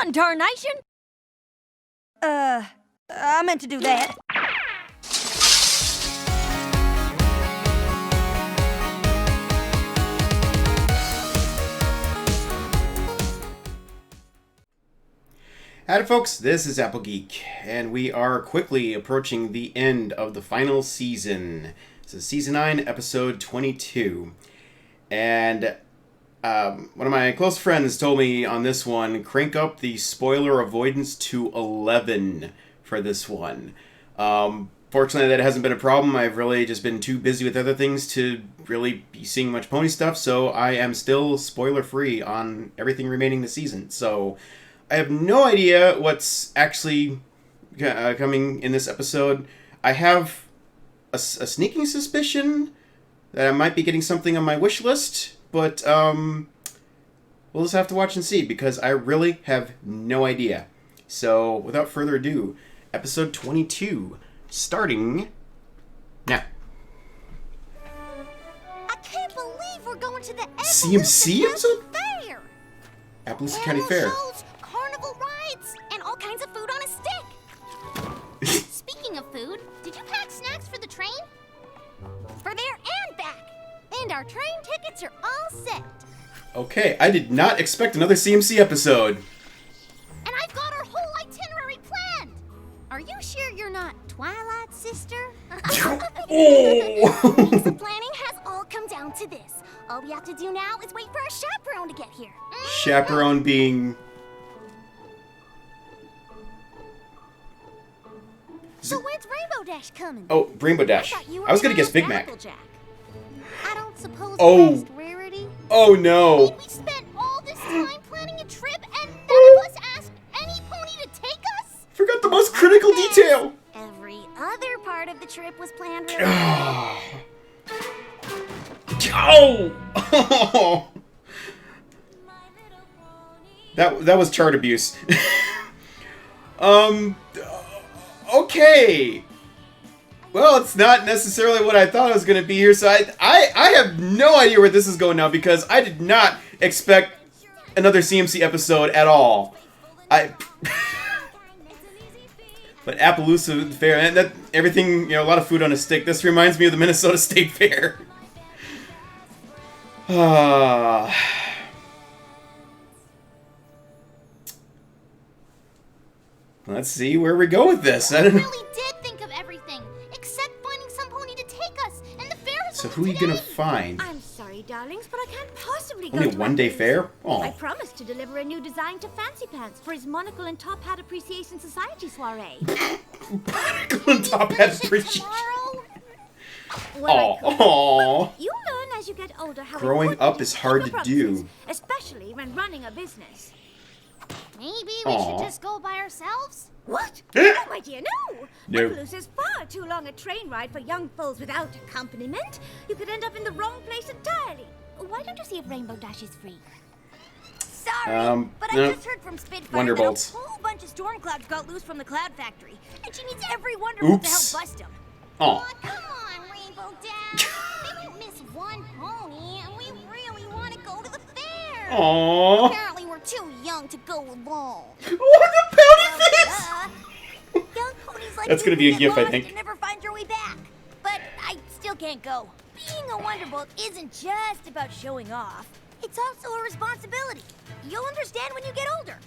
What in tarnation? I meant to do that. Howdy folks, this is Apple Geek, and we are quickly approaching the end of the final season. This is Season 9, Episode 22. And one of my close friends told me on this one, crank up the spoiler avoidance to 11 for this one. Fortunately, that hasn't been a problem. I've really just been too busy with other things to really be seeing much pony stuff, so I am still spoiler-free on everything remaining this season. So I have no idea what's actually coming in this episode. I have a sneaking suspicion that I might be getting something on my wish list, but we'll just have to watch and see, because I really have no idea. So, without further ado, episode 22, starting now. I can't believe we're going to the CMC episode? Fair. Appaloosa County Fair. Shows, carnival rides, and all kinds of food on a stick. Speaking of food, did you pack snacks for the train? For there and back. And our train tickets are all set. Okay, I did not expect another CMC episode. And I've got our whole itinerary planned. Are you sure you're not Twilight's sister? Oh! The planning has all come down to this. All we have to do now is wait for our chaperone to get here. Chaperone being... So when's Rainbow Dash coming? Oh, Rainbow Dash. I was gonna guess Big Mac. I don't suppose Oh. it's rarity. Oh no. We spent all this time planning a trip and none of us asked any pony to take us? Forgot the most critical detail. Every other part of the trip was planned really well. Oh! That was chart abuse. Okay. Well, it's not necessarily what I thought it was going to be here, so I have no idea where this is going now, because I did not expect another CMC episode at all. But Appaloosa Fair, and that everything, you know, a lot of food on a stick. This reminds me of the Minnesota State Fair. Let's see where we go with this. I don't know. Really did think of everything, except finding some pony to take us, and the fair is So who are you gonna find? I'm sorry, darlings, but I can't possibly go Only a to one-day Appaloosa. fair? I Oh. promised to deliver a new design to Fancy Pants for his Monocle and Top Hat Appreciation Society soiree. On top hat appreciation. tomorrow? Well, I could. Oh. You learn as you get older how Growing important up it is to hard keep to your do. promises, especially when running a business. Maybe we Aw. should just go by ourselves? What? Eh? Oh, my dear, no! No. Appaloosa is far too long a train ride for young foals without accompaniment. You could end up in the wrong place entirely. Why don't you see if Rainbow Dash is free? Sorry, but no. I just heard from Spitfire Wonderbolts. that a whole bunch of storm clouds got loose from the Cloud Factory, and she needs every Wonderbolt to Oops. help bust them. Oh. Come on, Rainbow Dash. We won't miss one pony, and we really want to go to the fair. Aww. Apparently, we're too young to go along. Oh, the pouty face! Young ponies like That's you gonna be a get gif, I lost think. and never find your way back. But I still can't go. Being a Wonderbolt isn't just about showing off. It's also a responsibility. You'll understand when you get older.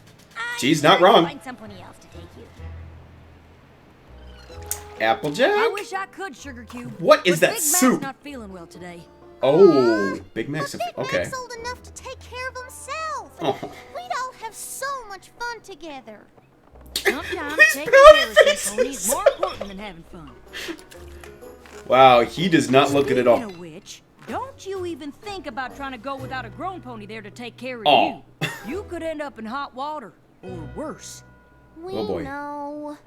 She's not sure you'll wrong. Find some pony else to take you. Applejack? I wish I could, Sugar Cube. What is but that Big soup? Mac's not feeling well today. Oh, Big Mac's. But Big Okay. Mac's old enough to take care of himself. Oh. We'd all have so much fun together. Sometimes These taking pouty care of some faces. pony is more important than having fun. Wow, he does not look good at all. Speaking of which, don't you even think about trying to go without a grown pony there to take care of Aw. you. You could end up in hot water, or worse. We Oh, boy. know.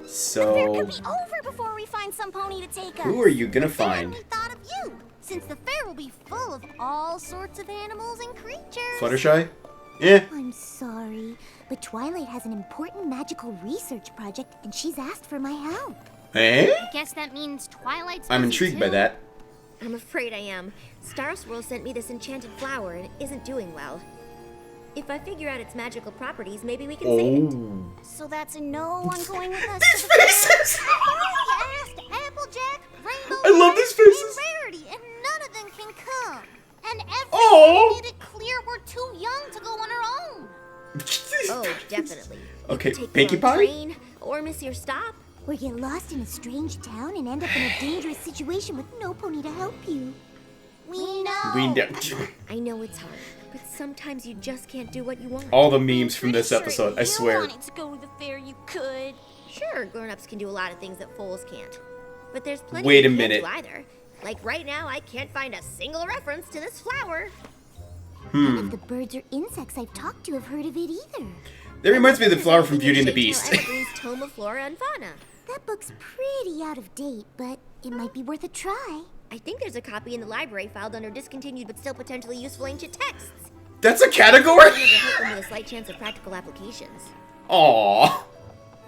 The fair So, could be over before we find some pony to take us. who are you gonna Then find? we thought of you, since the fair will be full of all sorts of animals and creatures. Fluttershy? Eh. I'm sorry, but Twilight has an important magical research project, and she's asked for my help. Eh? I guess that means Twilight's I'm busy intrigued by too. that. I'm afraid I am. Star Swirl sent me this enchanted flower and it isn't doing well. If I figure out its magical properties, maybe we can save it. Oh. So that's a no on going with us These to the fair? faces! I asked Applejack, Rainbow, I love these faces. and Rarity, and none of them can come. And Oh. everyone made it clear we're too young to go on our own. Oh, definitely. You Okay, could take Pinkie the wrong Pie? train, or miss your stop. Or get lost in a strange town and end up in a dangerous situation with no pony to help you. We know. We know. I know it's hard, but sometimes you just can't do what you want. All the memes from this Pretty episode, I if swear. You wanted to go to the fair, you could. Sure, grown-ups can do a lot of things that foals can't. But there's plenty Wait you a can't minute. do either. Like right now, I can't find a single reference to this flower. None of the birds or insects I've talked to have heard of it either. That reminds me of the flower from Beauty and the Beast. Evergreen's Tome of Flora and Fauna. That book's pretty out of date, but it might be worth a try. I think there's a copy in the library filed under discontinued but still potentially useful ancient texts. That's a category? Never hope them with a slight chance of practical applications. Aww.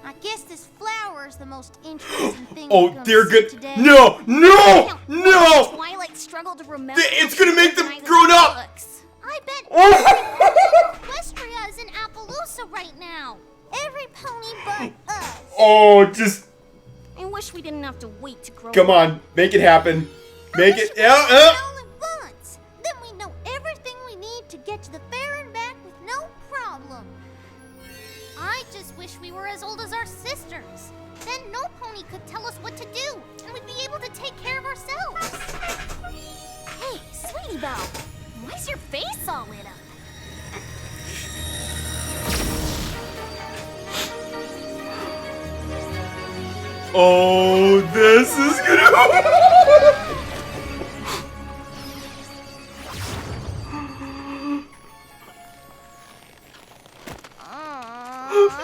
I guess this flower is the most interesting thing. Oh, we're gonna they're see good. today. No, no, Now, no! Twilight struggled to remember. It's gonna make them recognizes grown up. books. I bet Oh, Equestria is in Appaloosa right now. Every pony but us. oh, just I wish we didn't have to wait to grow come up. on, make it happen. Make it. All at once. Then we know everything we need to get to the fair and back with no problem. I just wish we were as old as our sisters. Then no pony could tell us what to do, and we'd be able to take care of ourselves. Hey, Sweetie Belle, why's your face all lit up? Oh, this is gonna.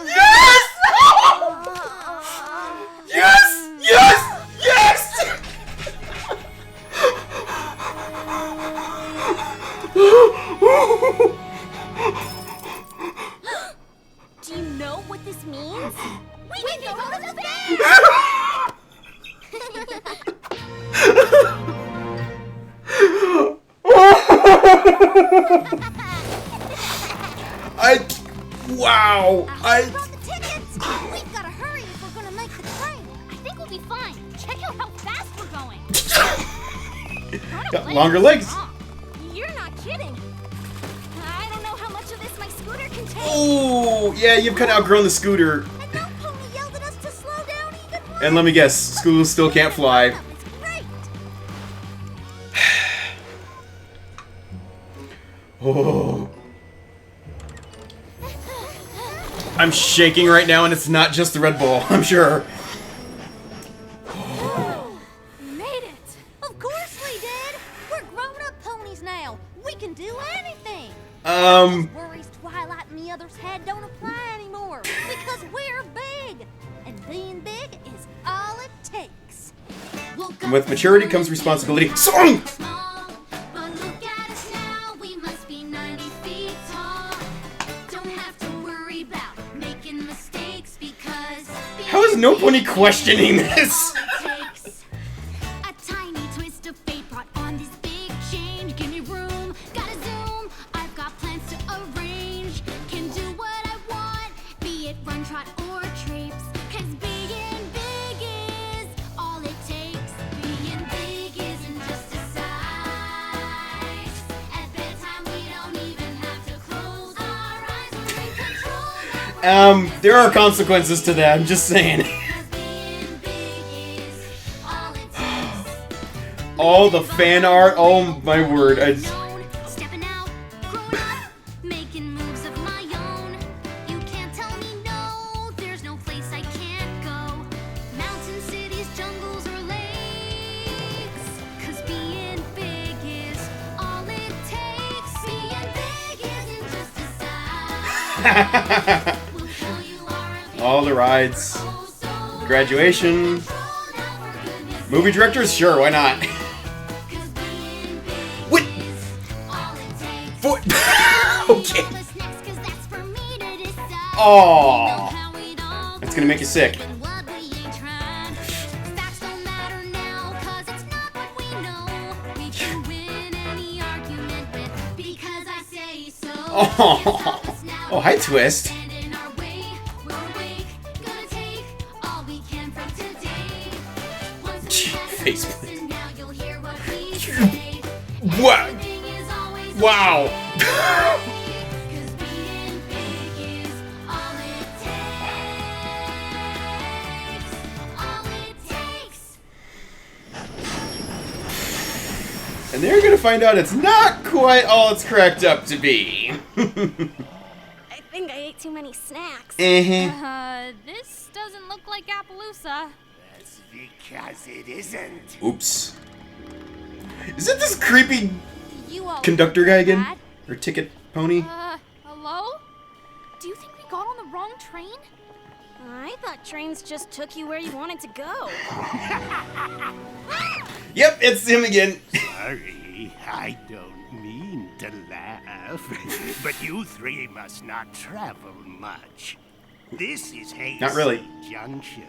Yes! Yes! Yes! Yes! Do you know what this means? We can go to the fair! Wow! I brought the tickets! We've got to hurry if we're gonna make the train. I think we'll be fine. Check out how fast we're going. Got longer legs. You're not kidding. I don't know how much of this my scooter can take. Oh, yeah, you've kind of outgrown the scooter. And no pony yelled at us to slow down even more. And let me guess, Scooter still can't fly. That was great. Oh. I'm shaking right now, and it's not just the Red Bull, I'm sure. We made it. Of course we did. We're grown-up ponies now. We can do anything. Worries Twilight and the others had don't apply anymore because we're big, and being big is all it takes. With maturity comes responsibility. Song! But look at us now, we must be 90 feet tall. Don't have to worry about making mistakes because How is no pony questioning this? takes a tiny twist of fate brought on this big change. Give me room, gotta zoom. I've got plans to arrange. Can do what I want, be it run, trot, or traipse. 'Cause being big is all it takes. Being big isn't just a size. At bedtime we don't even have to close our eyes. We're in control. There are consequences to that, I'm just saying. 'Cause being big is all it takes. All the fan art, oh my word. I just, Stepping out, growing up, making moves of my own. You can't tell me no, there's no place I can't go. Mountain cities, jungles, or lakes. 'Cause being big is all it takes. Being big isn't just a size. We'll show you our all the rides. oh so Graduation. control now for goodness Movie directors? Sure, why not? 'Cause being big What? is all it takes. For okay. Aw. Aw. That's gonna make you sick. We can win any argument with because I say so. Oh, oh, hi, Twist. Faceplant. What? Wow. And they're gonna find out it's not quite all it's cracked up to be. I think I ate too many snacks. This doesn't look like Appaloosa. That's because it isn't. Oops. Is it this creepy You all conductor guy again? Dad? Or ticket pony? Hello? Do you think we got on the wrong train? I thought trains just took you where you wanted to go. Yep, it's him again. Sorry, I don't mean to laugh. But you three must not travel much. This is Hayes Not really. Junction.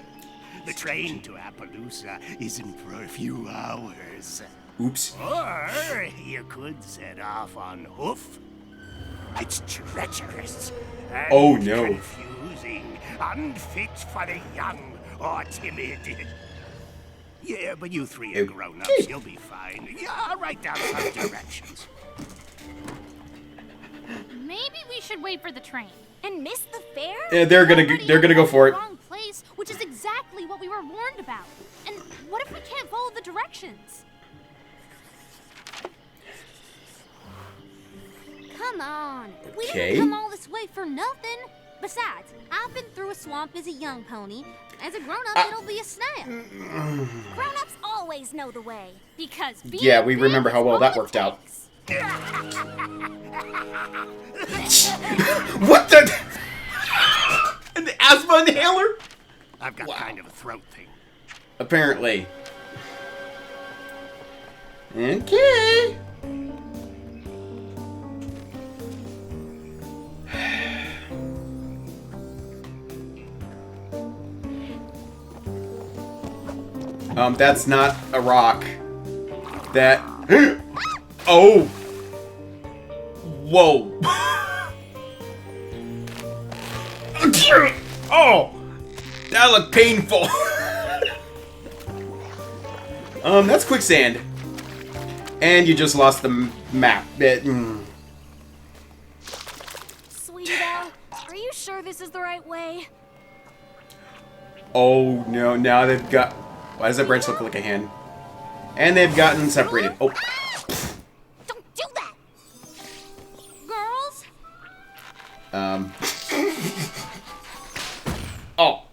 The train to Appaloosa isn't for a few hours. Oops. Or you could set off on hoof. It's treacherous and Oh, no. confusing, unfit for the young or timid. Yeah, but you three are grown-ups. You'll be fine. Yeah, I'll write down some directions. Maybe we should wait for the train. And miss the fair? Yeah, they're gonna go for it. Wrong place, which is exactly what we were warned about. And what if we can't follow the directions? Come on. We Okay. didn't come all this way for nothing. Besides, I've been through a swamp as a young pony. As a grown-up, it'll be a snap. Grown-ups always know the way. Because being Yeah, we big remember is how well all that it worked out. takes. What the? An asthma inhaler? I've got kind of a throat thing. Apparently. Okay. That's not a rock. That. Oh! Whoa! Oh! That looked painful. That's quicksand. And you just lost the map bit. Sweetie, are you sure this is the right way? Oh no, now they've got... Why does that branch look like a hand? And they've gotten separated. Oh. Don't do that! Girls? Oh.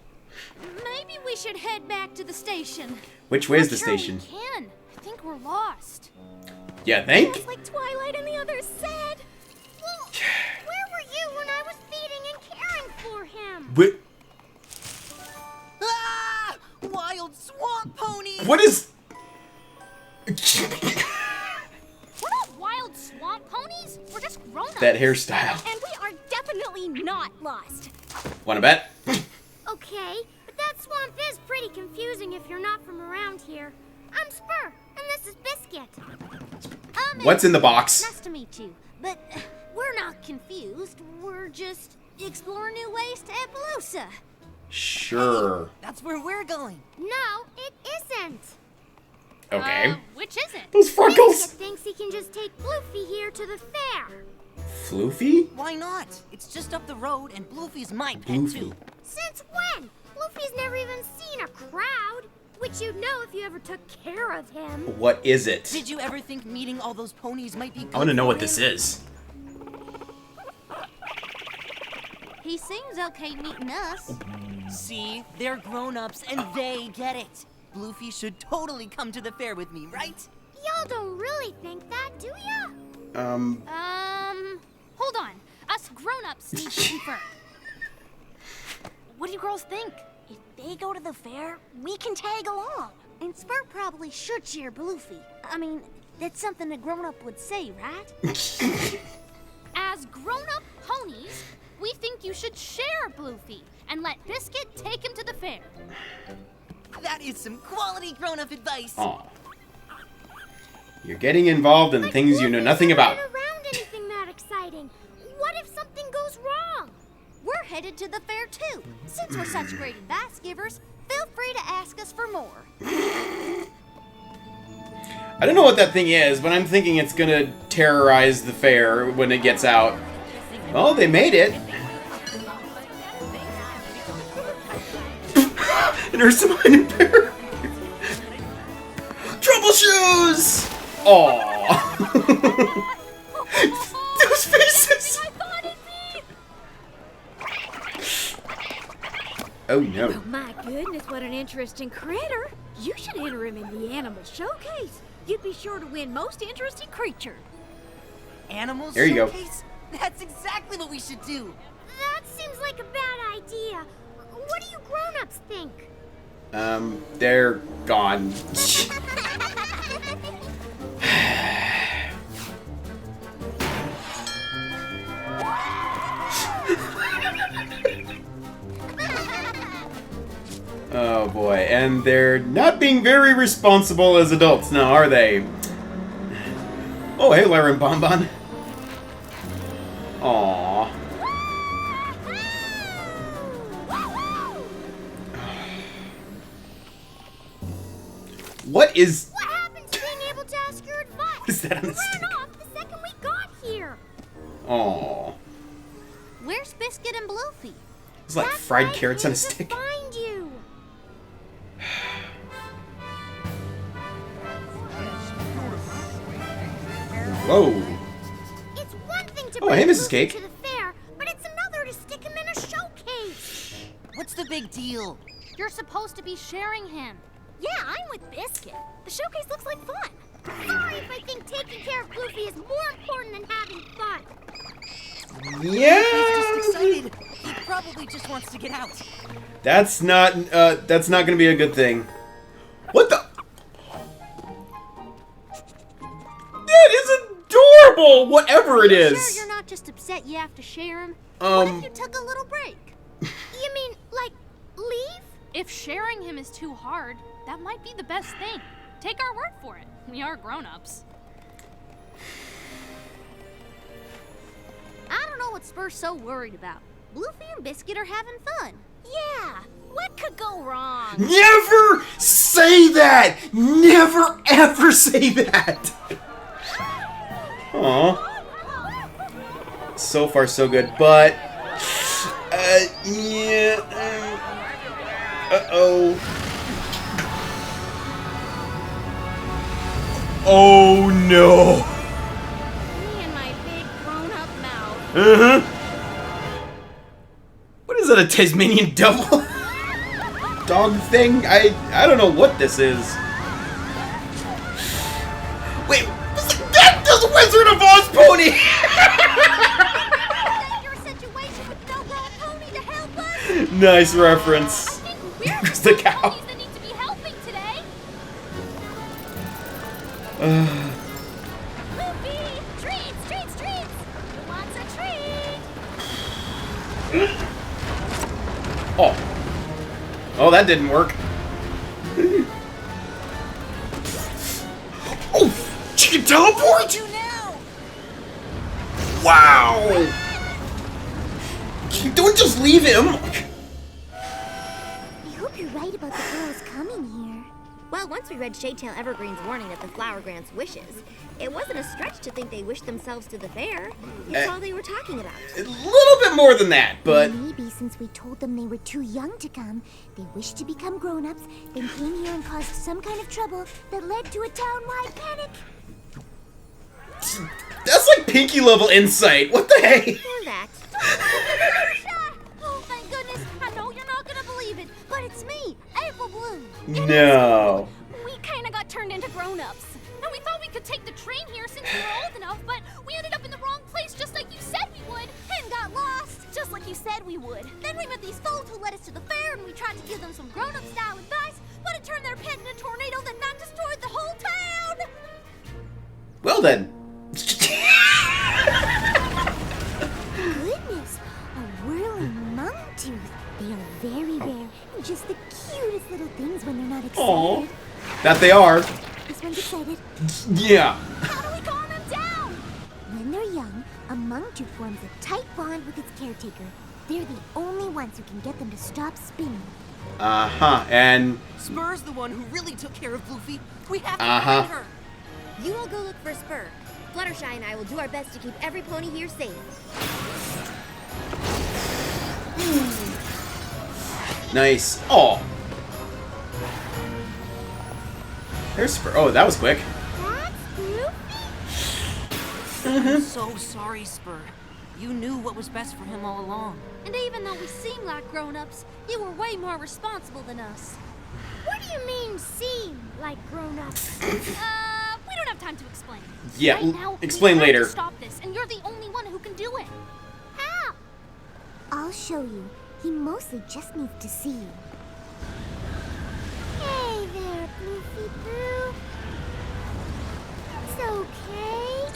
Maybe we should head back to the station. Which way is Not the sure station? We can. I think we're lost. Yeah, think? Just like Twilight and the others said. Well, where were you when I was feeding and caring for him? What? Ah! Wild swamp ponies! What is... We're not wild swamp ponies. We're just grown-ups. that hairstyle? And we are definitely not lost. Wanna bet? Okay, but that swamp is pretty confusing if you're not from around here. I'm Spur, and this is Biscuit. What's in the box? Nice to meet you. But we're not confused. We're just exploring new ways to Appaloosa. Sure. That's where we're going. No, it isn't. Okay. Which is it? Those Biscuit freckles! thinks he can just take Floofy here to the fair. Floofy? Why not? It's just up the road, and Bloofy's my pet Bloofy. too. Since when? Floofy's never even seen a crowd, which you'd know if you ever took care of him. What is it? Did you ever think meeting all those ponies might be good I wanna know for what this him? is. He seems okay meeting us. See, they're grown-ups, and they get it. Bloofy should totally come to the fair with me, right? Y'all don't really think that, do ya? Hold on. Us grown-ups need to confirm. What do you girls think? If they go to the fair, we can tag along. And Spur probably should cheer Bloofy. I mean, that's something a grown-up would say, right? As grown-up ponies, we think you should share Bloofy and let Biscuit take him to the fair. That is some quality grown-up advice. Aw. You're getting involved in things you know nothing about. Not around anything that exciting. What if something goes wrong? We're headed to the fair too. Since we're such great advice givers, feel free to ask us for more. I don't know what that thing is, but I'm thinking it's gonna terrorize the fair when it gets out. Oh, they made it. And there's some hiding bear. Trouble shoes! Aww. Those faces! Oh no. Oh my goodness, what an interesting critter. You should enter him in the animal showcase. You'd be sure to win most interesting creature. Animals There you go. showcase? That's exactly what we should do. That seems like a bad idea. What do you grown-ups think? They're gone. Oh boy, and they're not being very responsible as adults now, are they? Oh, hey, Lara and Bonbon. Aww. What is... What happened to being able to ask your advice? What is that on the We stick? ran off the second we got here. Aww. Where's Biscuit and Bluefy? It's like That's fried why I carrots on a came to stick. find you. Whoa. It's one thing to Oh, hey, bring Mrs. Bluefy Cake. to the fair, but it's another to stick him in a showcase. What's the big deal? You're supposed to be sharing him. Yeah, I'm with Biscuit. The showcase looks like fun. Sorry if I think taking care of Bluefy is more important than having fun. He's Yeah. just excited. He probably just wants to get out. That's not gonna be a good thing. What the? That is adorable! Whatever it is. Sure you're not just upset you have to share him? What if you Um, took a little break? You mean, like, leave? If sharing him is too hard, that might be the best thing. Take our word for it. We are grown-ups. I don't know what Spur's so worried about. Bluefy and Biscuit are having fun. Yeah, what could go wrong? never say that! Never ever say that! Aw. So far so good, but... yeah... uh-oh. Oh no! Me and my big grown-up mouth. Uh-huh. What is that, a Tasmanian devil? Dog thing? I don't know what this is. Wait, that's the Wizard of Oz pony! Your situation with no grown pony to help us? Nice reference. We're There's the cow. ponies that need to be helping today. Bluefy, treats, treats, treats. Who wants a treat? Oh. Oh, that didn't work. Oh, she can teleport? You now. Wow. Don't just leave him. I hope you're right about the girls coming here. Well, once we read Shadetail Evergreen's warning that the flower grants wishes, it wasn't a stretch to think they wished themselves to the fair. It's all they were talking about. A little bit more than that, but... Maybe since we told them they were too young to come, they wished to become grown-ups, then came here and caused some kind of trouble that led to a town-wide panic. That's like Pinky level insight. What the heck? Or that. Oh, thank goodness. I know you're not gonna believe it, but it's me, April Bloom. No. We kind of got turned into grown-ups. And we thought we could take the train here since we were old enough, but we ended up in the wrong place just like you said we would. And got lost, just like you said we would. Then we met these fools who led us to the fair, and we tried to give them some grown-up style advice, but it turned their pet into a tornado that not destroyed the whole town. Well then. Goodness, a whirling monk-tooth. They are very rare and just the cutest little things when they're not excited. Aw. That they are. This one's excited. Yeah. How do we calm them down? When they're young, a monk Longtooth forms a tight bond with its caretaker. They're the only ones who can get them to stop spinning. And Spur's the one who really took care of Bluefy. We have to Uh-huh. find her. You all go look for Spur. Fluttershy and I will do our best to keep every pony here safe. nice. Oh, there's Spur. Oh, that was quick. I'm so sorry, Spur. You knew what was best for him all along. And even though we seem like grown-ups, you were way more responsible than us. What do you mean, seem like grown-ups? We don't have time to explain. Yeah, Right now, explain we have later. to stop this, and you're the only one who can do it. How? I'll show you. He mostly just needs to see you. Hey there, Bluefy Boo. It's okay.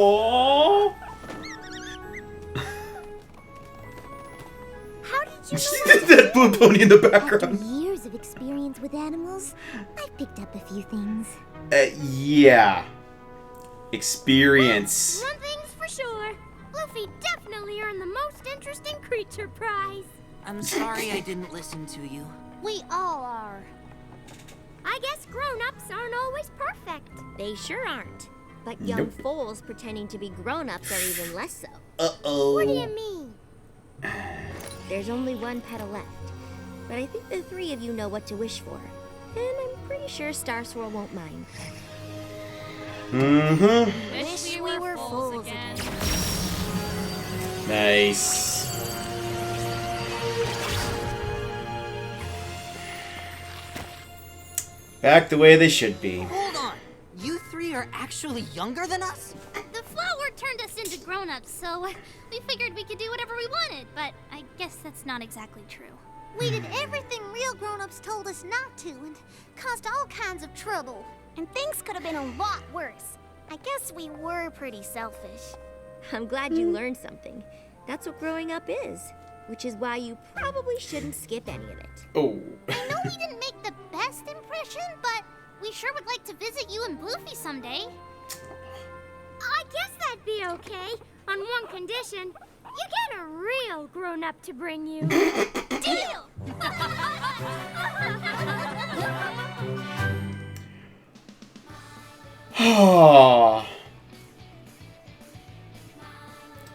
Oh. How did you that blue pony in the After background. years of experience with animals, I've picked up a few things. Yeah. Experience. One thing's for sure. Bluefy definitely earned the most interesting creature prize. I'm sorry I didn't listen to you. We all are. I guess grown-ups aren't always perfect. They sure aren't. But young Nope. foals pretending to be grown-ups are even less so. Uh-oh. What do you mean? There's only one petal left. But I think the three of you know what to wish for. And I'm pretty sure Star Swirl won't mind. Mm-hmm. Wish we were fools again. Nice. Back the way they should be. Hold on. You three are actually younger than us? The flower turned us into grown-ups, so we figured we could do whatever we wanted, but I guess that's not exactly true. We did everything real grown-ups told us not to and caused all kinds of trouble. And things could have been a lot worse. I guess we were pretty selfish. I'm glad you learned something. That's what growing up is. Which is why you probably shouldn't skip any of it. Oh. I know we didn't make the best impression, but we sure would like to visit you and Bluefy someday. I guess that'd be okay, on one condition. You get a real grown-up to bring you. Deal!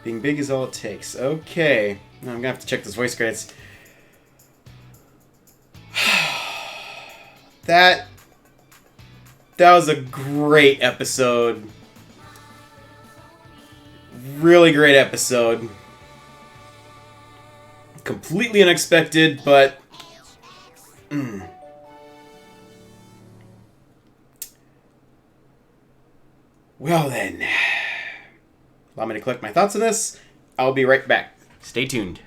Being big is all it takes. Okay. Now I'm gonna have to check those voice credits. That was a great episode. Really great episode. Completely unexpected, but well then. Allow me to collect my thoughts on this. I'll be right back. Stay tuned.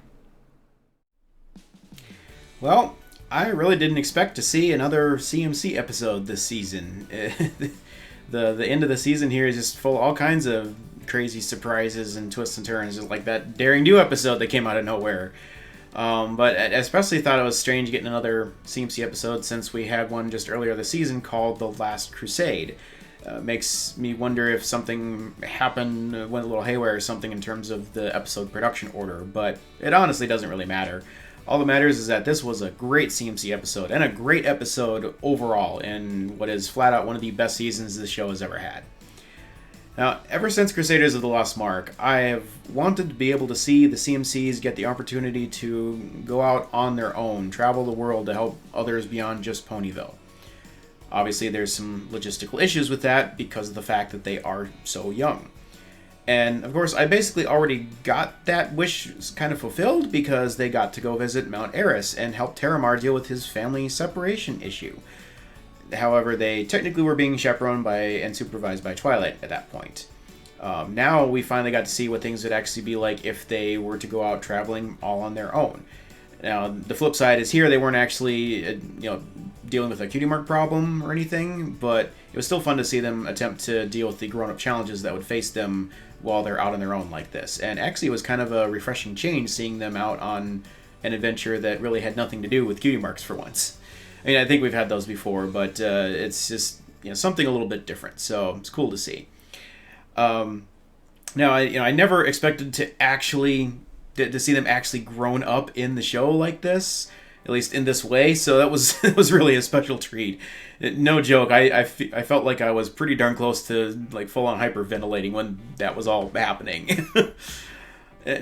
Well, I really didn't expect to see another CMC episode this season. The end of the season here is just full of all kinds of crazy surprises and twists and turns, just like that Daring Do episode that came out of nowhere. But I especially thought it was strange getting another CMC episode since we had one just earlier this season called The Last Crusade. Makes me wonder if something happened, went a little haywire or something in terms of the episode production order, but it honestly doesn't really matter. All that matters is that this was a great CMC episode, and a great episode overall, in what is flat out one of the best seasons this show has ever had. Now, ever since Crusaders of the Lost Mark, I have wanted to be able to see the CMCs get the opportunity to go out on their own, travel the world to help others beyond just Ponyville. Obviously, there's some logistical issues with that because of the fact that they are so young. And, of course, I basically already got that wish kind of fulfilled because they got to go visit Mount Eris and help Terramar deal with his family separation issue. However, they technically were being chaperoned by and supervised by Twilight at that point. Now we finally got to see what things would actually be like if they were to go out traveling all on their own. Now, the flip side is here they weren't actually, dealing with a cutie mark problem or anything, but it was still fun to see them attempt to deal with the grown-up challenges that would face them while they're out on their own like this. And actually it was kind of a refreshing change seeing them out on an adventure that really had nothing to do with cutie marks for once. I mean, I think we've had those before, but it's just something a little bit different. So it's cool to see. Now, I never expected to see them actually grown up in the show like this, at least in this way. So that was it was really a special treat. No joke. I felt like I was pretty darn close to like full on hyperventilating when that was all happening.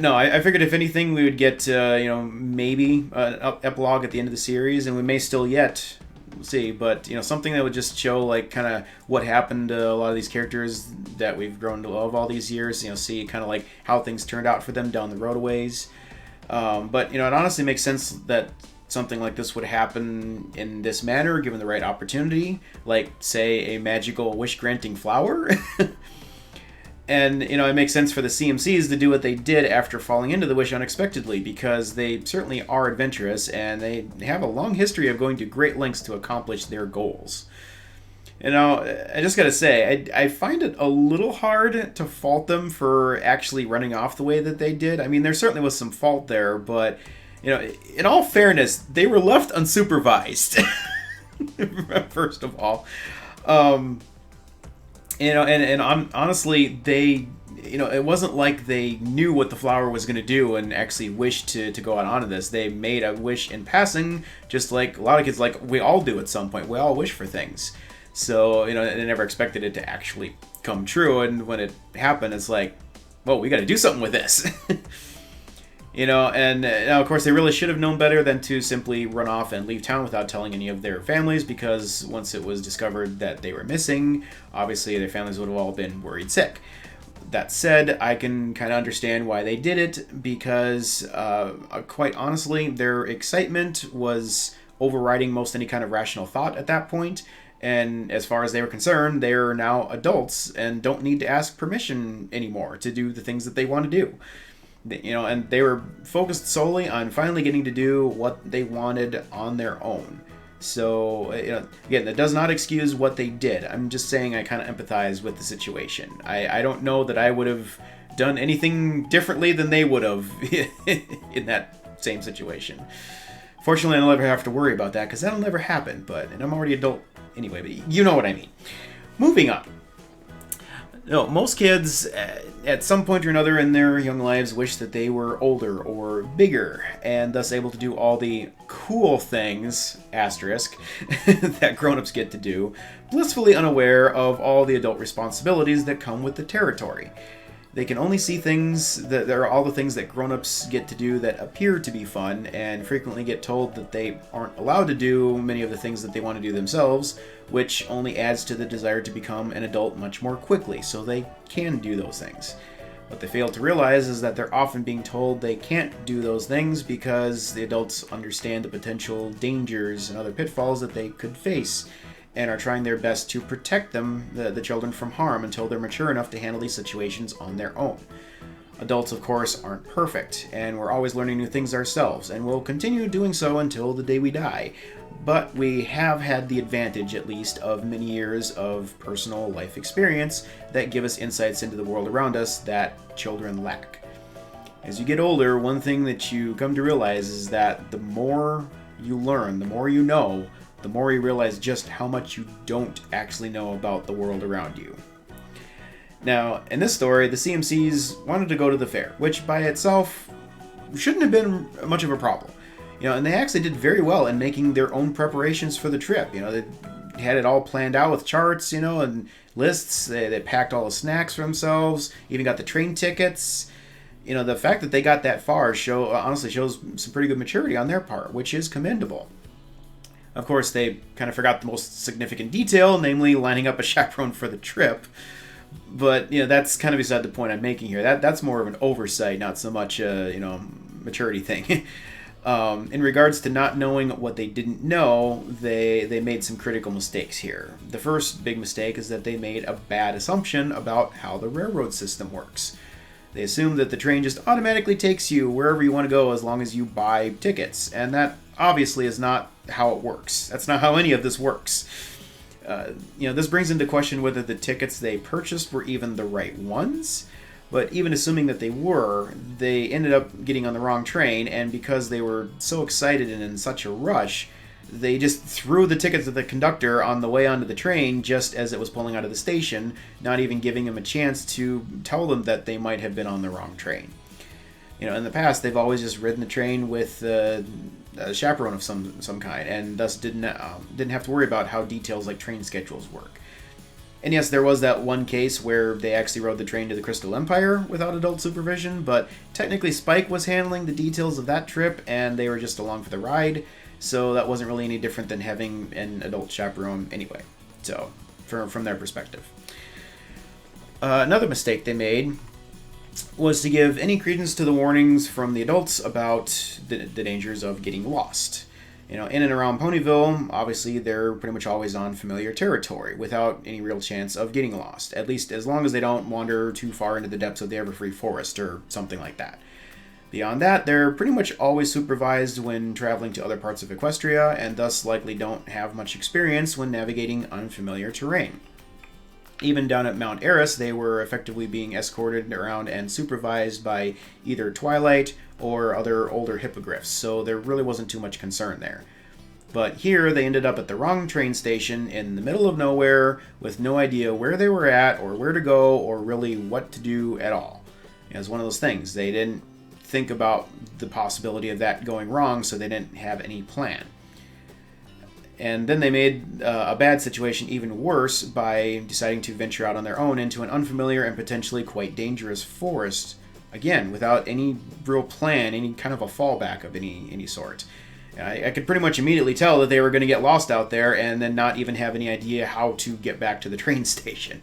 No, I figured if anything we would get maybe an epilogue at the end of the series, and we may still yet see, but something that would just show like kind of what happened to a lot of these characters that we've grown to love all these years. See kind of like how things turned out for them down the road a ways. But it honestly makes sense that something like this would happen in this manner given the right opportunity, like say a magical wish granting flower. And, it makes sense for the CMCs to do what they did after falling into the wish unexpectedly, because they certainly are adventurous, and they have a long history of going to great lengths to accomplish their goals. I just gotta say, I find it a little hard to fault them for actually running off the way that they did. I mean, there certainly was some fault there, but, in all fairness, they were left unsupervised, first of all. And honestly, they, it wasn't like they knew what the flower was going to do and actually wished to go out onto this. They made a wish in passing, just like a lot of kids, like we all do at some point. We all wish for things. So, they never expected it to actually come true. And when it happened, it's like, well, we got to do something with this. And of course they really should have known better than to simply run off and leave town without telling any of their families, because once it was discovered that they were missing, obviously their families would have all been worried sick. That said, I can kind of understand why they did it, because quite honestly, their excitement was overriding most any kind of rational thought at that point. And as far as they were concerned, they're now adults and don't need to ask permission anymore to do the things that they want to do. And they were focused solely on finally getting to do what they wanted on their own. So, again, that does not excuse what they did. I'm just saying I kind of empathize with the situation. I don't know that I would have done anything differently than they would have in that same situation. Fortunately, I'll never have to worry about that, because that'll never happen. And I'm already adult anyway, but you know what I mean. Moving on. Most kids, at some point or another in their young lives, wish that they were older or bigger, and thus able to do all the cool things, asterisk, that grown-ups get to do, blissfully unaware of all the adult responsibilities that come with the territory. They can only see things that there are all the things that grown-ups get to do that appear to be fun, and frequently get told that they aren't allowed to do many of the things that they want to do themselves, which only adds to the desire to become an adult much more quickly, so they can do those things. What they fail to realize is that they're often being told they can't do those things because the adults understand the potential dangers and other pitfalls that they could face, and are trying their best to protect them, the children, from harm until they're mature enough to handle these situations on their own. Adults, of course, aren't perfect, and we're always learning new things ourselves, and we'll continue doing so until the day we die. But we have had the advantage, at least, of many years of personal life experience that give us insights into the world around us that children lack. As you get older, one thing that you come to realize is that the more you learn, the more you know, the more you realize just how much you don't actually know about the world around you. Now, in this story, the CMCs wanted to go to the fair, which by itself shouldn't have been much of a problem. And they actually did very well in making their own preparations for the trip. They had it all planned out with charts, and lists. They packed all the snacks for themselves, even got the train tickets. The fact that they got that far honestly shows some pretty good maturity on their part, which is commendable. Of course, they kind of forgot the most significant detail, namely lining up a chaperone for the trip. But, that's kind of beside the point I'm making here. That's more of an oversight, not so much a, maturity thing. In regards to not knowing what they didn't know, they made some critical mistakes here. The first big mistake is that they made a bad assumption about how the railroad system works. They assume that the train just automatically takes you wherever you want to go as long as you buy tickets, and that obviously is not how it works. That's not how any of this works. This brings into question whether the tickets they purchased were even the right ones, but even assuming that they were, they ended up getting on the wrong train, and because they were so excited and in such a rush, they just threw the tickets at the conductor on the way onto the train just as it was pulling out of the station, not even giving him a chance to tell them that they might have been on the wrong train. In the past, they've always just ridden the train with a chaperone of some kind, and thus didn't have to worry about how details like train schedules work. And yes, there was that one case where they actually rode the train to the Crystal Empire without adult supervision, but technically Spike was handling the details of that trip, and they were just along for the ride, so that wasn't really any different than having an adult chaperone anyway, so from their perspective. Another mistake they made was to give any credence to the warnings from the adults about the dangers of getting lost. In and around Ponyville, obviously they're pretty much always on familiar territory without any real chance of getting lost, at least as long as they don't wander too far into the depths of the Everfree Forest or something like that. Beyond that, they're pretty much always supervised when traveling to other parts of Equestria, and thus likely don't have much experience when navigating unfamiliar terrain. Even down at Mount Eris, they were effectively being escorted around and supervised by either Twilight or other older hippogriffs, so there really wasn't too much concern there. But here, they ended up at the wrong train station in the middle of nowhere with no idea where they were at or where to go or really what to do at all. It was one of those things. They didn't think about the possibility of that going wrong, so they didn't have any plan. And then they made a bad situation even worse by deciding to venture out on their own into an unfamiliar and potentially quite dangerous forest, again, without any real plan, any kind of a fallback of any sort. I could pretty much immediately tell that they were going to get lost out there and then not even have any idea how to get back to the train station.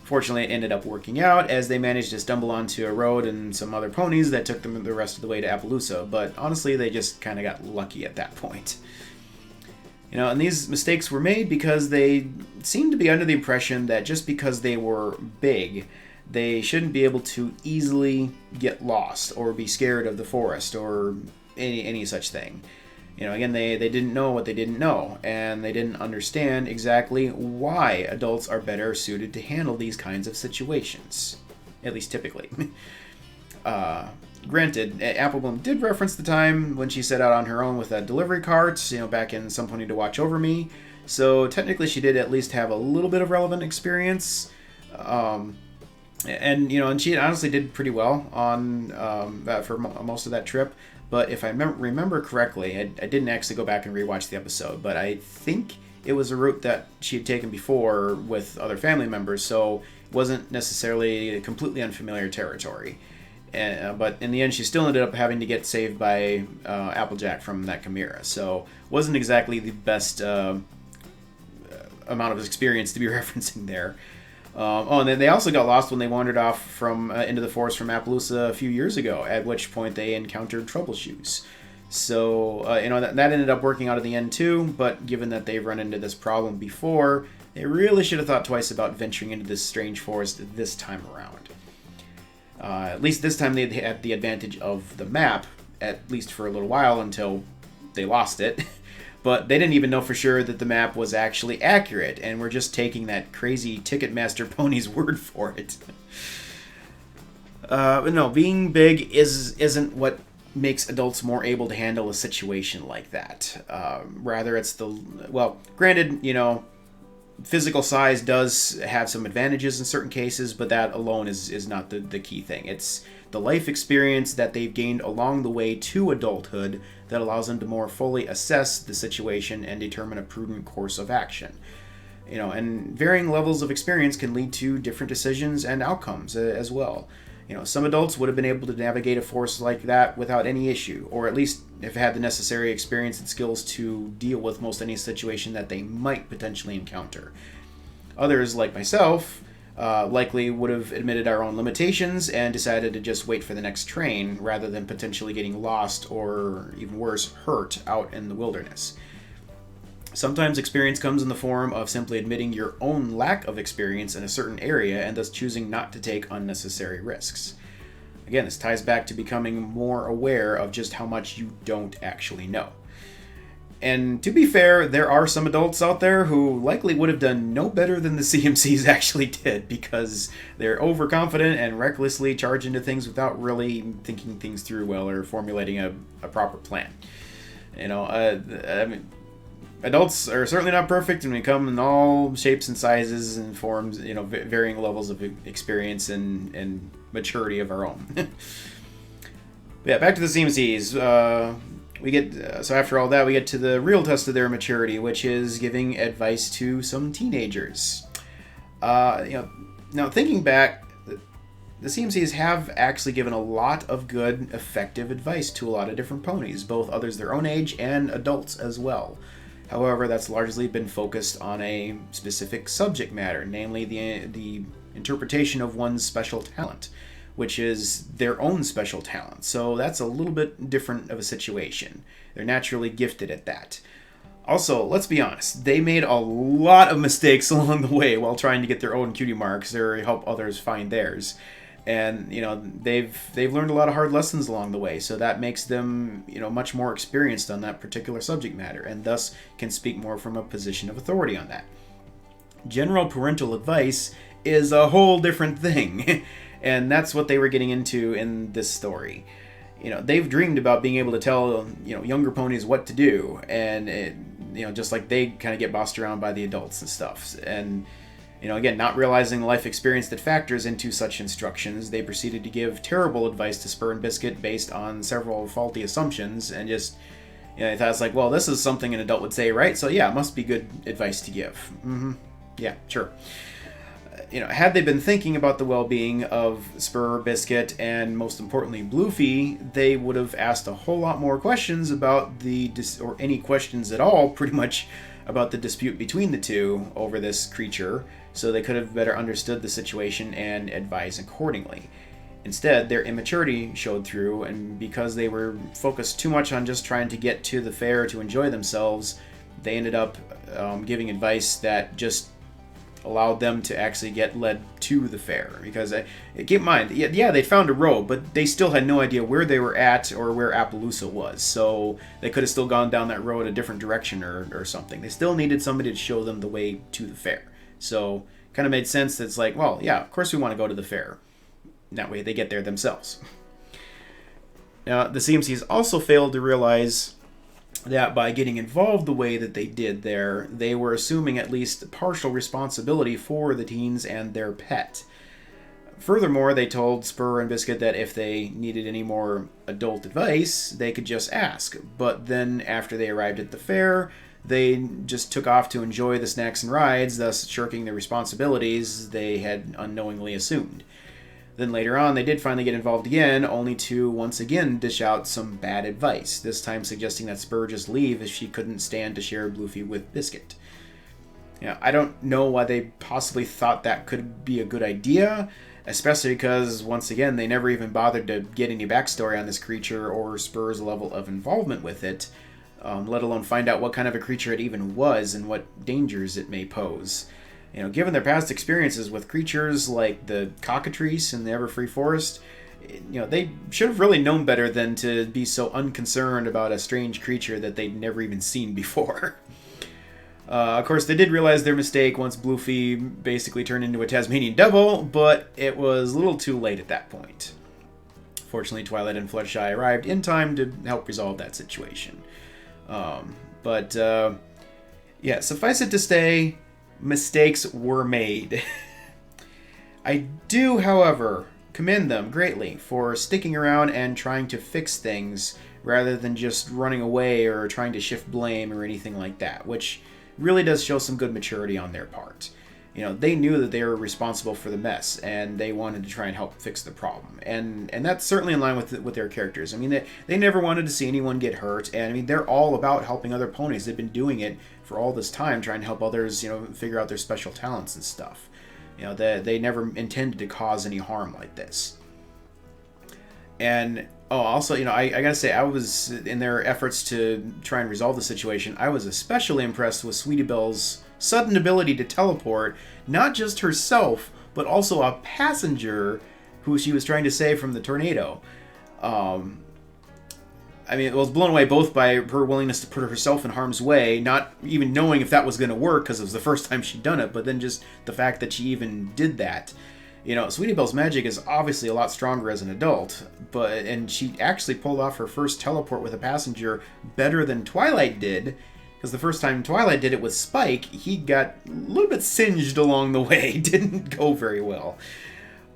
Fortunately, it ended up working out as they managed to stumble onto a road and some other ponies that took them the rest of the way to Appaloosa, but honestly, they just kind of got lucky at that point. And these mistakes were made because they seemed to be under the impression that just because they were big, they shouldn't be able to easily get lost or be scared of the forest or any such thing. Again, they didn't know what they didn't know, and they didn't understand exactly why adults are better suited to handle these kinds of situations, at least typically. Granted, Applebloom did reference the time when she set out on her own with that delivery cart, back in Some Pony to Watch Over Me, so technically she did at least have a little bit of relevant experience, and she honestly did pretty well on that for most of that trip. But if I remember correctly, I didn't actually go back and rewatch the episode, but I think it was a route that she had taken before with other family members, so it wasn't necessarily completely unfamiliar territory. But in the end, she still ended up having to get saved by Applejack from that Chimera, so wasn't exactly the best amount of experience to be referencing there. And then they also got lost when they wandered off from into the forest from Appaloosa a few years ago, at which point they encountered troubleshoots. So, that ended up working out in the end too, but given that they've run into this problem before, they really should have thought twice about venturing into this strange forest this time around. At least this time they had the advantage of the map, at least for a little while until they lost it. But they didn't even know for sure that the map was actually accurate, and we're just taking that crazy Ticketmaster pony's word for it. But no, being big isn't what makes adults more able to handle a situation like that. Rather, it's granted, physical size does have some advantages in certain cases, but that alone is not the key thing. It's the life experience that they've gained along the way to adulthood that allows them to more fully assess the situation and determine a prudent course of action. And varying levels of experience can lead to different decisions and outcomes as well. Some adults would have been able to navigate a forest like that without any issue, or at least have had the necessary experience and skills to deal with most any situation that they might potentially encounter. Others, like myself, likely would have admitted our own limitations and decided to just wait for the next train rather than potentially getting lost or, even worse, hurt out in the wilderness. Sometimes experience comes in the form of simply admitting your own lack of experience in a certain area and thus choosing not to take unnecessary risks. Again, this ties back to becoming more aware of just how much you don't actually know. And to be fair, there are some adults out there who likely would have done no better than the CMCs actually did, because they're overconfident and recklessly charge into things without really thinking things through well or formulating a proper plan. I mean, adults are certainly not perfect, and we come in all shapes and sizes and forms, varying levels of experience and maturity of our own. Yeah, back to the CMCs. We get so after all that, we get to the real test of their maturity, which is giving advice to some teenagers. Now thinking back, the CMCs have actually given a lot of good, effective advice to a lot of different ponies, both others their own age and adults as well. However, that's largely been focused on a specific subject matter, namely the interpretation of one's special talent, which is their own special talent. So that's a little bit different of a situation. They're naturally gifted at that. Also, let's be honest, they made a lot of mistakes along the way while trying to get their own cutie marks or help others find theirs. And, they've learned a lot of hard lessons along the way, so that makes them, much more experienced on that particular subject matter, and thus can speak more from a position of authority on that. General parental advice is a whole different thing, and that's what they were getting into in this story. They've dreamed about being able to tell, younger ponies what to do, and, just like they kind of get bossed around by the adults and stuff. And, again, not realizing the life experience that factors into such instructions, they proceeded to give terrible advice to Spur and Biscuit based on several faulty assumptions, and just, I thought it's like, well, this is something an adult would say, right? So yeah, it must be good advice to give. Yeah, sure. Had they been thinking about the well-being of Spur, Biscuit, and most importantly, Bluefy, they would have asked a whole lot more questions about or any questions at all, pretty much, about the dispute between the two over this creature, so they could have better understood the situation and advised accordingly. Instead, their immaturity showed through, and because they were focused too much on just trying to get to the fair to enjoy themselves, they ended up giving advice that just allowed them to actually get led to the fair. Because, keep in mind, yeah, they found a road, but they still had no idea where they were at or where Appaloosa was. So they could have still gone down that road a different direction or something. They still needed somebody to show them the way to the fair. So kind of made sense that it's like, well, yeah, of course we want to go to the fair. That way they get there themselves. Now, the CMCs also failed to realize that by getting involved the way that they did there, they were assuming at least partial responsibility for the teens and their pet. Furthermore, they told Spur and Biscuit that if they needed any more adult advice, they could just ask. But then, after they arrived at the fair, they just took off to enjoy the snacks and rides, thus shirking the responsibilities they had unknowingly assumed. Then later on, they did finally get involved again, only to once again dish out some bad advice, this time suggesting that Spur just leave if she couldn't stand to share Bluefy with Biscuit. I don't know why they possibly thought that could be a good idea, especially because, once again, they never even bothered to get any backstory on this creature or Spur's level of involvement with it, let alone find out what kind of a creature it even was and what dangers it may pose. Given their past experiences with creatures like the cockatrice in the Everfree Forest, they should have really known better than to be so unconcerned about a strange creature that they'd never even seen before. Of course, they did realize their mistake once Bluefy basically turned into a Tasmanian devil, but it was a little too late at that point. Fortunately, Twilight and Fluttershy arrived in time to help resolve that situation. Yeah, suffice it to say, mistakes were made. I do, however, commend them greatly for sticking around and trying to fix things rather than just running away or trying to shift blame or anything like that, which really does show some good maturity on their part. They knew that they were responsible for the mess, and they wanted to try and help fix the problem. And that's certainly in line with their characters. I mean, they never wanted to see anyone get hurt, and I mean, they're all about helping other ponies. They've been doing it for all this time, trying to help others, figure out their special talents and stuff. They never intended to cause any harm like this. And also, I gotta say, I was, in their efforts to try and resolve the situation, I was especially impressed with Sweetie Belle's sudden ability to teleport, not just herself, but also a passenger who she was trying to save from the tornado. I mean, I was blown away both by her willingness to put herself in harm's way, not even knowing if that was going to work because it was the first time she'd done it, but then just the fact that she even did that. Sweetie Belle's magic is obviously a lot stronger as an adult, and she actually pulled off her first teleport with a passenger better than Twilight did, because the first time Twilight did it with Spike, he got a little bit singed along the way. Didn't go very well.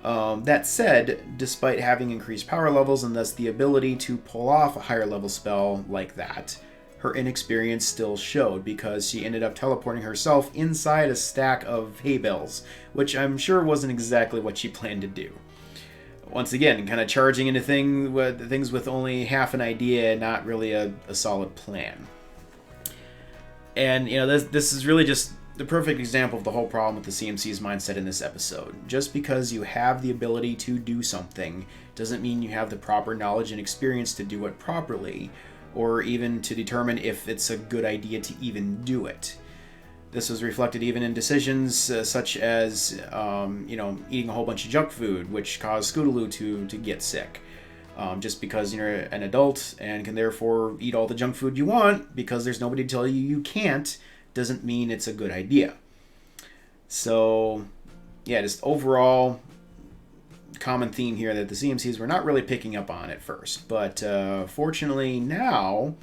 That said, despite having increased power levels and thus the ability to pull off a higher level spell like that, her inexperience still showed because she ended up teleporting herself inside a stack of hay bales, which I'm sure wasn't exactly what she planned to do. Once again, kind of charging into things with only half an idea, not really a solid plan. And, this is really just the perfect example of the whole problem with the CMC's mindset in this episode. Just because you have the ability to do something doesn't mean you have the proper knowledge and experience to do it properly, or even to determine if it's a good idea to even do it. This was reflected even in decisions such as, eating a whole bunch of junk food, which caused Scootaloo to get sick. Just because you're an adult and can therefore eat all the junk food you want, because there's nobody to tell you you can't, doesn't mean it's a good idea. So, yeah, just overall common theme here that the CMCs were not really picking up on at first. But fortunately now,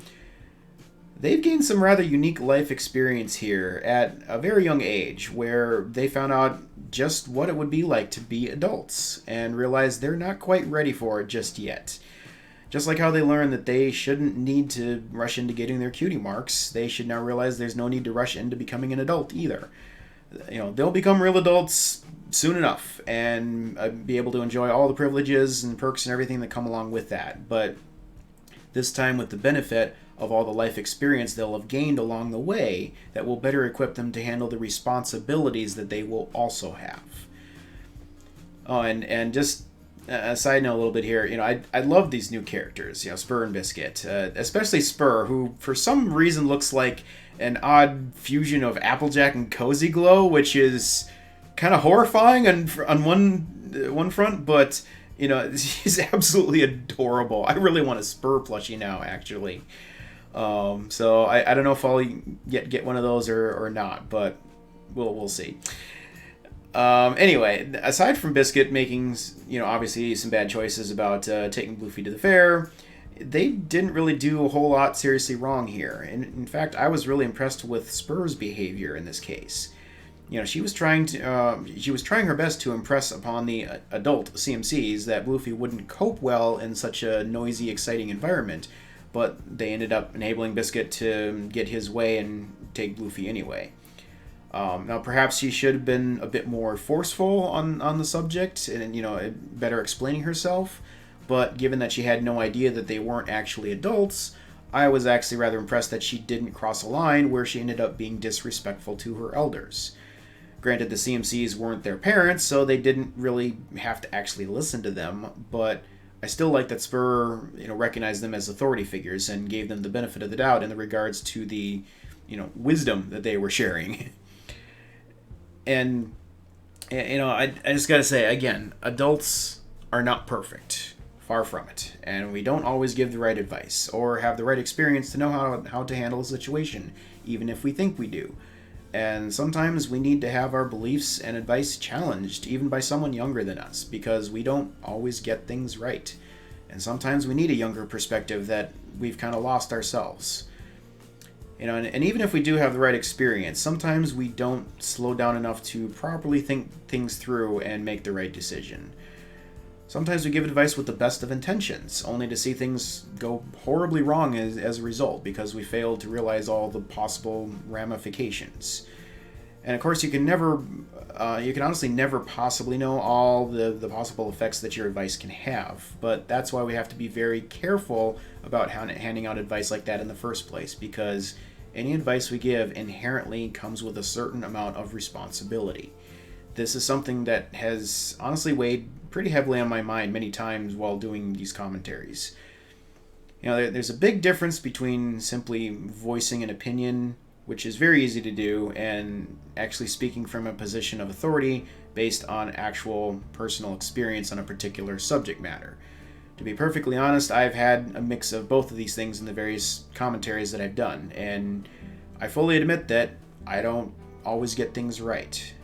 they've gained some rather unique life experience here at a very young age, where they found out just what it would be like to be adults and realized they're not quite ready for it just yet. Just like how they learned that they shouldn't need to rush into getting their cutie marks, they should now realize there's no need to rush into becoming an adult either. They'll become real adults soon enough and be able to enjoy all the privileges and perks and everything that come along with that. But this time with the benefit of all the life experience they'll have gained along the way that will better equip them to handle the responsibilities that they will also have. Oh, and just a side note a little bit here, I love these new characters, Spur and Biscuit, especially Spur, who for some reason looks like an odd fusion of Applejack and Cozy Glow, which is kind of horrifying on one front, but he's absolutely adorable. I really want a Spur plushie now, actually. So I don't know if I'll get one of those or not, but we'll see. Anyway, aside from Biscuit making, obviously some bad choices about taking Bluefy to the fair, they didn't really do a whole lot seriously wrong here. And in fact, I was really impressed with Spur's behavior in this case. She was trying her best to impress upon the adult CMCs that Bluefy wouldn't cope well in such a noisy, exciting environment, but they ended up enabling Biscuit to get his way and take Bluefy anyway. Now, perhaps she should have been a bit more forceful on the subject and, better explaining herself. But given that she had no idea that they weren't actually adults, I was actually rather impressed that she didn't cross a line where she ended up being disrespectful to her elders. Granted, the CMCs weren't their parents, so they didn't really have to actually listen to them, but I still like that Spur, recognized them as authority figures and gave them the benefit of the doubt in regards to the, wisdom that they were sharing. And, I just gotta say, again, adults are not perfect. Far from it. And we don't always give the right advice or have the right experience to know how to handle a situation, even if we think we do. And sometimes we need to have our beliefs and advice challenged, even by someone younger than us, because we don't always get things right. And sometimes we need a younger perspective that we've kind of lost ourselves. And even if we do have the right experience, sometimes we don't slow down enough to properly think things through and make the right decision. Sometimes we give advice with the best of intentions, only to see things go horribly wrong as a result, because we failed to realize all the possible ramifications. And of course, you can honestly never possibly know all the possible effects that your advice can have. But that's why we have to be very careful about handing out advice like that in the first place, because any advice we give inherently comes with a certain amount of responsibility. This is something that has honestly weighed pretty heavily on my mind many times while doing these commentaries. There's a big difference between simply voicing an opinion, which is very easy to do, and actually speaking from a position of authority based on actual personal experience on a particular subject matter. To be perfectly honest, I've had a mix of both of these things in the various commentaries that I've done, and I fully admit that I don't always get things right.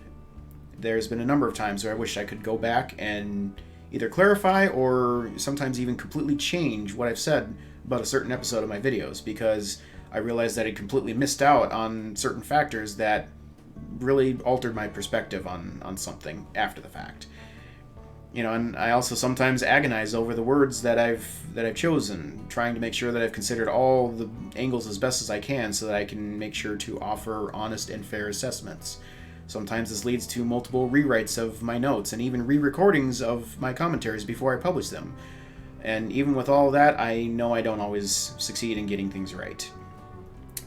there's been a number of times where I wish I could go back and either clarify or sometimes even completely change what I've said about a certain episode of my videos, because I realized that I completely missed out on certain factors that really altered my perspective on something after the fact. You know, and I also sometimes agonize over the words that I've chosen, trying to make sure that I've considered all the angles as best as I can so that I can make sure to offer honest and fair assessments. Sometimes this leads to multiple rewrites of my notes and even re-recordings of my commentaries before I publish them. And even with all that, I know I don't always succeed in getting things right.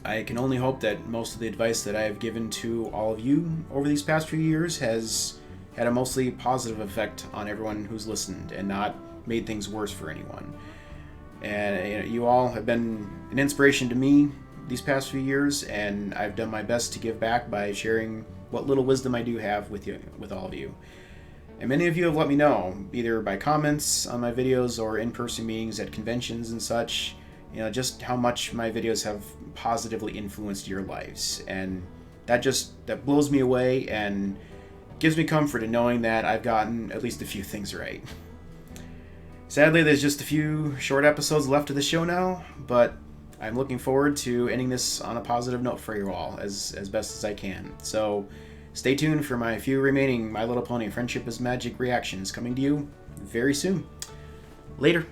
I can only hope that most of the advice that I have given to all of you over these past few years has had a mostly positive effect on everyone who's listened and not made things worse for anyone. And you all have been an inspiration to me these past few years, and I've done my best to give back by sharing what little wisdom I do have with all of you. And many of you have let me know, either by comments on my videos or in-person meetings at conventions and such, you know, just how much my videos have positively influenced your lives. And that blows me away and gives me comfort in knowing that I've gotten at least a few things right. Sadly, there's just a few short episodes left of the show now, but I'm looking forward to ending this on a positive note for you all as best as I can. So stay tuned for my few remaining My Little Pony Friendship is Magic reactions coming to you very soon. Later.